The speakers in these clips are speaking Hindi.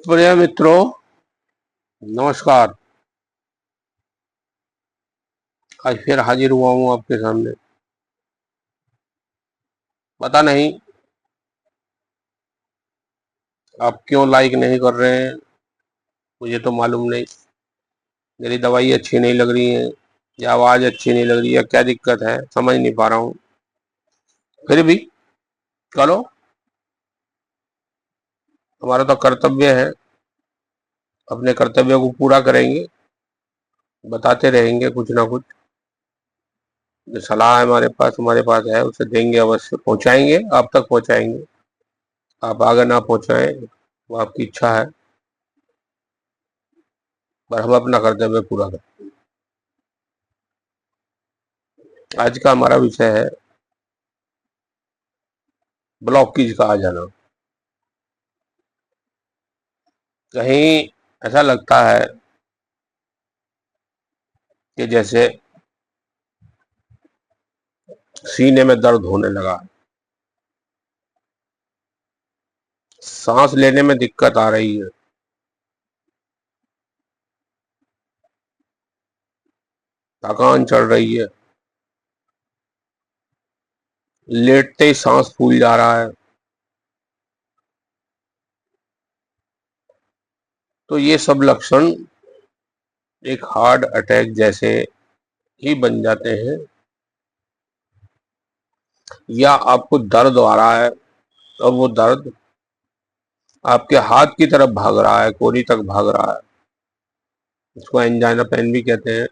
प्रिय मित्रों, नमस्कार। आज फिर हाजिर हुआ हूँ आपके सामने। पता नहीं आप क्यों लाइक नहीं कर रहे हैं, मुझे तो मालूम नहीं। मेरी दवाई अच्छी नहीं लग रही है या आवाज़ अच्छी नहीं लग रही है, क्या दिक्कत है समझ नहीं पा रहा हूँ। फिर भी चलो, हमारा तो कर्तव्य है, अपने कर्तव्य को पूरा करेंगे, बताते रहेंगे कुछ ना कुछ। जो सलाह है हमारे पास है, उसे देंगे, अवश्य पहुंचाएंगे, आप तक पहुंचाएंगे। आप आगे ना पहुंचाएं वो आपकी इच्छा है, पर हम अपना कर्तव्य पूरा करें। आज का हमारा विषय है ब्लॉकेज का आ जाना। कहीं ऐसा लगता है कि जैसे सीने में दर्द होने लगा, सांस लेने में दिक्कत आ रही है, थकान चढ़ रही है, लेटते ही सांस फूल जा रहा है। तो ये सब लक्षण एक हार्ट अटैक जैसे ही बन जाते हैं। या आपको दर्द आ रहा है और वो दर्द आपके हाथ की तरफ भाग रहा है, कोहनी तक भाग रहा है, इसको एंजाइना पेन भी कहते हैं।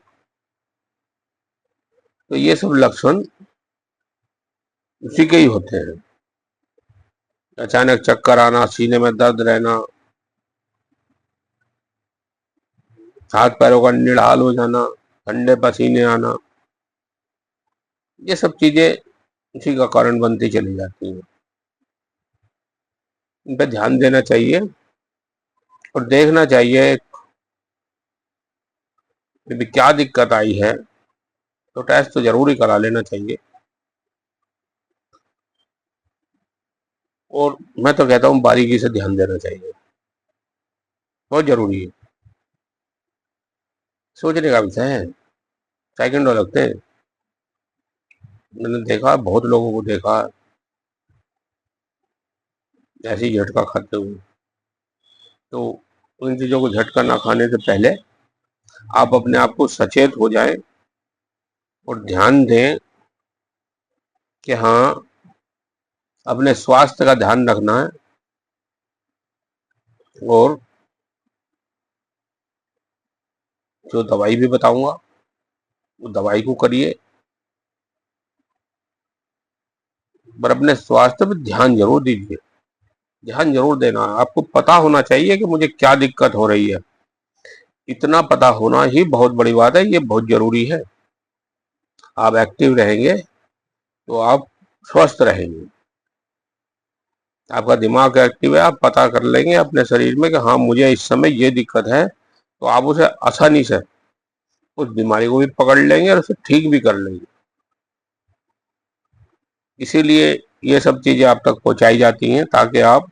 तो ये सब लक्षण उसी के ही होते हैं। अचानक चक्कर आना, सीने में दर्द रहना, हाथ पैरों का निढाल हो जाना, ठंडे पसीने आना, ये सब चीजें इसी का कारण बनती चली जाती हैं। इन पे ध्यान देना चाहिए और देखना चाहिए कि क्या दिक्कत आई है, तो टेस्ट तो जरूर ही करा लेना चाहिए। और मैं तो कहता हूँ बारीकी से ध्यान देना चाहिए, बहुत जरूरी है। सोचने का विषय है, सेकंडों लगते हैं। मैंने देखा, बहुत लोगों को देखा ऐसे ही झटका खाते हुए। तो उन चीजों को झटका ना खाने से पहले आप अपने आप को सचेत हो जाएं और ध्यान दें कि हाँ, अपने स्वास्थ्य का ध्यान रखना है। और जो दवाई भी बताऊंगा वो दवाई को करिए, पर अपने स्वास्थ्य पर ध्यान जरूर दीजिए। ध्यान जरूर देना, आपको पता होना चाहिए कि मुझे क्या दिक्कत हो रही है। इतना पता होना ही बहुत बड़ी बात है, ये बहुत जरूरी है। आप एक्टिव रहेंगे तो आप स्वस्थ रहेंगे। आपका दिमाग एक्टिव है, आप पता कर लेंगे अपने शरीर में कि हाँ, मुझे इस समय ये दिक्कत है, तो आप उसे आसानी से उस बीमारी को भी पकड़ लेंगे और उसे ठीक भी कर लेंगे। इसीलिए ये सब चीजें आप तक पहुंचाई जाती हैं, ताकि आप,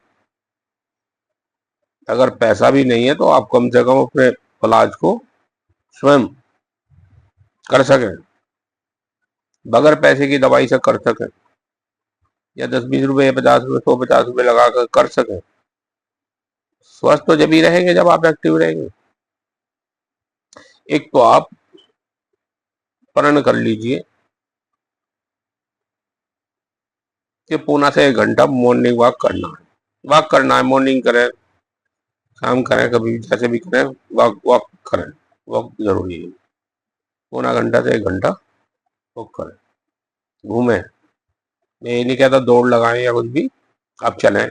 अगर पैसा भी नहीं है तो आप कम से कम अपने इलाज को स्वयं कर सकें, बगैर पैसे की दवाई से कर सकें, या 10-20 रुपए, 50 रुपए, 100-50 रुपए लगा कर सकें। स्वस्थ तो जब ही रहेंगे जब आप एक्टिव रहेंगे। एक तो आप प्रण कर लीजिए कि पौना से 1 घंटा मॉर्निंग वॉक करना है। वॉक करना है, मॉर्निंग करें, शाम करें, कभी भी जैसे भी करें, वॉक वॉक करें। वॉक जरूरी है, पौना घंटा से 1 घंटा वॉक करें, घूमें। मैं ये नहीं कहता दौड़ लगाएं या कुछ भी, आप चलें,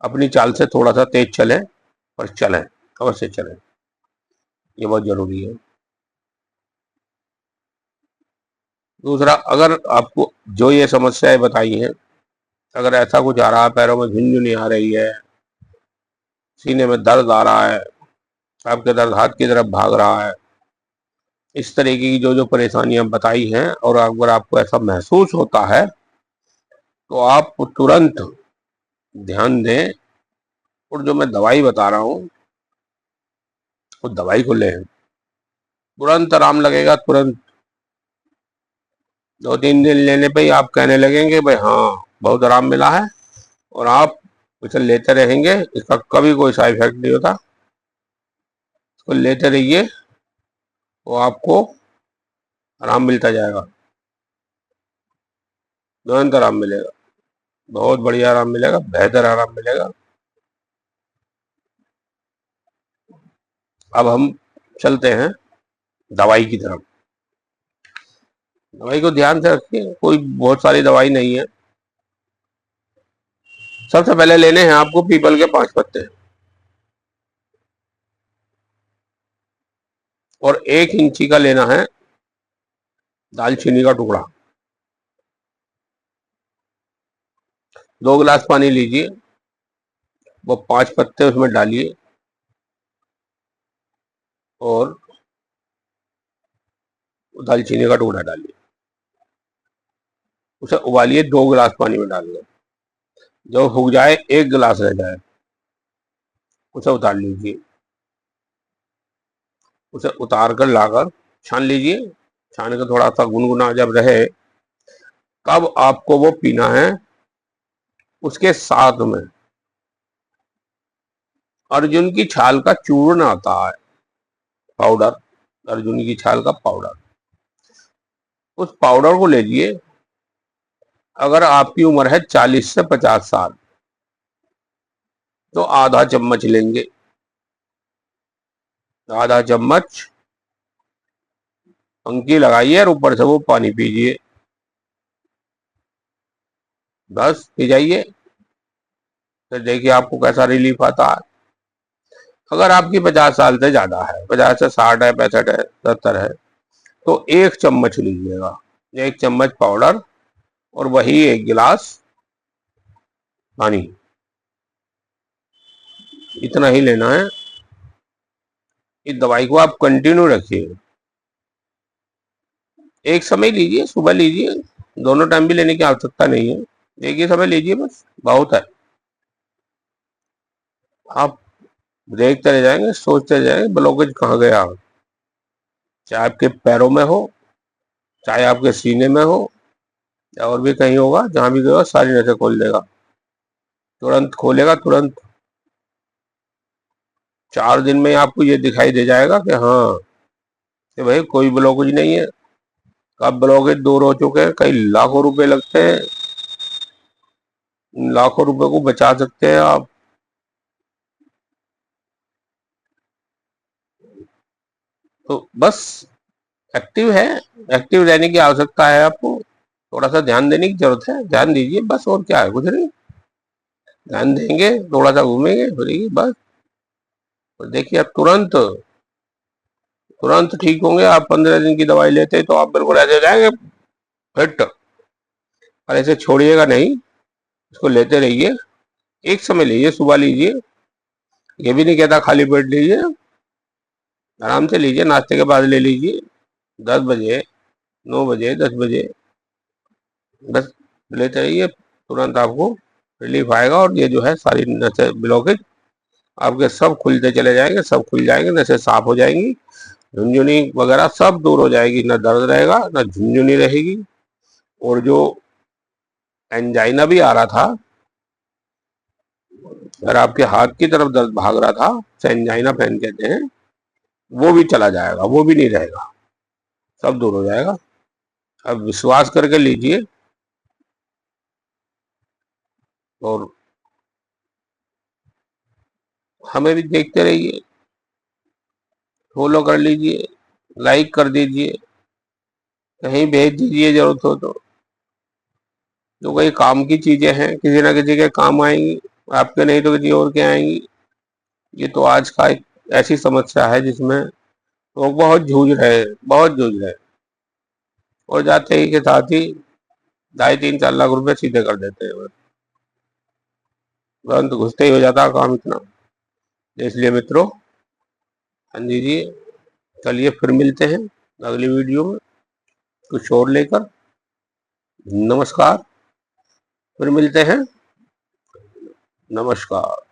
अपनी चाल से थोड़ा सा तेज चलें, पर चलें, अवश्य चलें, ये बहुत जरूरी है। दूसरा, अगर आपको जो ये समस्याएं बताई हैं, अगर ऐसा कुछ आ रहा है, पैरों में झुनझुनी आ रही है, सीने में दर्द आ रहा है, आपके दर्द हाथ की तरफ भाग रहा है, इस तरीके की जो जो परेशानियां बताई हैं, और अगर आपको ऐसा महसूस होता है, तो आप तुरंत ध्यान दें और जो मैं दवाई बता रहा हूँ उस दवाई को लें, तुरंत आराम लगेगा। तुरंत 2-3 दिन लेने पे ही आप कहने लगेंगे भाई हाँ बहुत आराम मिला है, और आप इसे लेते रहेंगे। इसका कभी कोई साइड इफेक्ट नहीं होता। इसको लेते रहिए, वो आपको आराम मिलता जाएगा, तुरंत आराम मिलेगा, बहुत बढ़िया आराम मिलेगा, बेहतर आराम मिलेगा। अब हम चलते हैं दवाई की तरफ। दवाई को ध्यान से रखिए, कोई बहुत सारी दवाई नहीं है। सबसे पहले लेने हैं आपको पीपल के 5 पत्ते, और 1 इंची का लेना है दालचीनी का टुकड़ा। 2 गिलास पानी लीजिए, वो 5 पत्ते उसमें डालिए, और दालचीनी का टुकड़ा डालिए, उसे उबालिए 2 गिलास पानी में डाल दो। जब सूख जाए, 1 गिलास रह जाए, उसे उतार लीजिए। उसे उतार कर लाकर छान लीजिए। छान कर थोड़ा सा गुनगुना जब रहे, तब आपको वो पीना है। उसके साथ में अर्जुन की छाल का चूर्ण आता है, पाउडर, अर्जुन की छाल का पाउडर, उस पाउडर को लीजिए। अगर आपकी उम्र है 40 से 50 साल, तो आधा चम्मच लेंगे। आधा चम्मच पंखी लगाइए और ऊपर से वो पानी पीजिए, बस पी जाइए। फिर देखिए आपको कैसा रिलीफ आता है। अगर आपकी 50 साल से ज्यादा है, 50 से 60 है, 65 है, 70 है, तो 1 चम्मच लीजिएगा, 1 चम्मच पाउडर, और वही 1 गिलास पानी, इतना ही लेना है। इस दवाई को आप कंटिन्यू रखिए। एक समय लीजिए, सुबह लीजिए, दोनों टाइम भी लेने की आवश्यकता नहीं है। एक ही समय लीजिए, बस बहुत है। आप देखते रह जाएंगे, सोचते रह जाएंगे ब्लॉकेज कहाँ गया, चाहे आपके पैरों में हो, चाहे आपके सीने में हो, या और भी कहीं होगा, जहां भी गया सारी नसें खोल देगा, तुरंत खोलेगा तुरंत। 4 दिन में आपको ये दिखाई दे जाएगा कि हाँ कि भाई कोई ब्लॉकेज नहीं है। कब ब्लॉकेज दूर हो चुके हैं, कई लाखों रुपए लगते हैं, उन लाखों रुपए को बचा सकते हैं आप। तो बस एक्टिव है, एक्टिव रहने की आवश्यकता है आपको। थोड़ा सा ध्यान देने की जरूरत है, ध्यान दीजिए बस, और क्या है, कुछ नहीं। ध्यान देंगे, थोड़ा सा घूमेंगे फिरेंगे बस, और देखिए आप तुरंत तुरंत ठीक होंगे। आप 15 दिन की दवाई लेते तो आप बिल्कुल ऐसे हो जाएंगे फिट। और ऐसे छोड़िएगा नहीं, इसको लेते रहिए। एक समय लीजिए, सुबह लीजिए, ये भी नहीं कहता खाली पेट लीजिए, आराम से लीजिए, नाश्ते के बाद ले लीजिए, 10 बजे, 9 बजे, 10 बजे, बस लेते रहिए, तुरंत आपको रिलीफ आएगा। और ये जो है सारी नसें ब्लॉकेज आपके सब खुलते चले जाएंगे, सब खुल जाएंगे, नसें साफ हो जाएंगी, झुनझुनी वगैरह सब दूर हो जाएगी, ना दर्द रहेगा ना झुनझुनी रहेगी। और जो एंजाइना भी आ रहा था, अगर आपके हाथ की तरफ दर्द भाग रहा था, उसे एंजाइना पेन कहते हैं, वो भी चला जाएगा, वो भी नहीं रहेगा, सब दूर हो जाएगा। अब विश्वास करके लीजिए, और हमें भी देखते रहिए, फॉलो कर लीजिए, लाइक कर दीजिए, कहीं भेज दीजिए जरूरत हो तो। जो कई काम की चीजें हैं, किसी ना किसी के काम आएंगी, आपके नहीं तो किसी और के आएंगी। ये तो आज का एक ऐसी समस्या है जिसमें लोग बहुत जूझ रहे हैं, बहुत जूझ रहे हैं, और जाते ही के साथ ही 2.5-3-4 लाख रुपए सीधे कर देते हैं, तुरंत घुसते ही हो जाता है काम इतना। इसलिए मित्रों, ध्यान दीजिए। चलिए फिर मिलते हैं अगली वीडियो में कुछ और लेकर। नमस्कार, फिर मिलते हैं, नमस्कार।